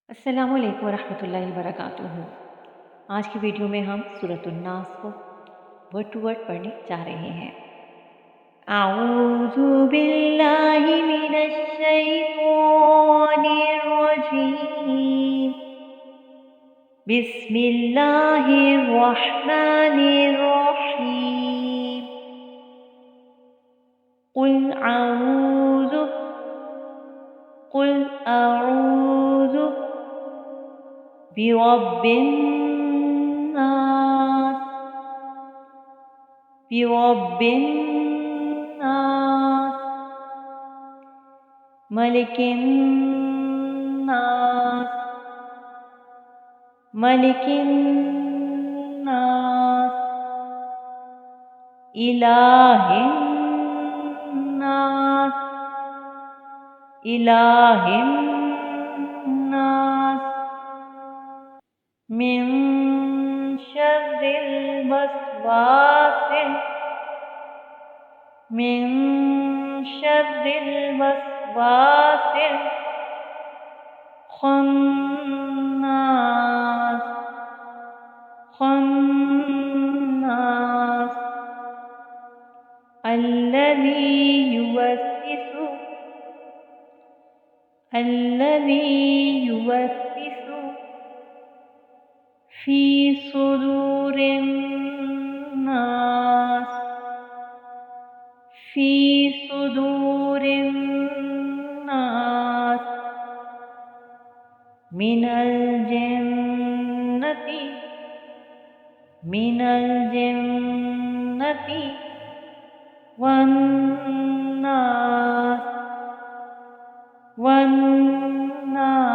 अस्सलामुअलैकुम वरहमतुल्लाहि वबरकातुहू। आज की वीडियो में हम सूरतुन नास को वर्ड टू वर्ड पढ़ने जा रहे हैं। अऊज़ु बिल्लाहि मिनश शैतानिर रजीम। बिस्मिल्लाहिर रहमानिर रहीम। कुल अऊज़ु कुल अऊज़ु बिरब्बिन नास बिरब्बिन नास मलिकिन नास मलिकिन नास इलाहिन नास इलाहिन नास मिन शर्रिल वस्वासिल मिन शर्रिल वस्वासिल खन्नास खन्नास अल्लज़ी युवस्विसु अल्लज़ी युवस्विसु फी सुदूरिन नास फी सुदूरिन नास मिनल जिन्नति वन्नास वन्नास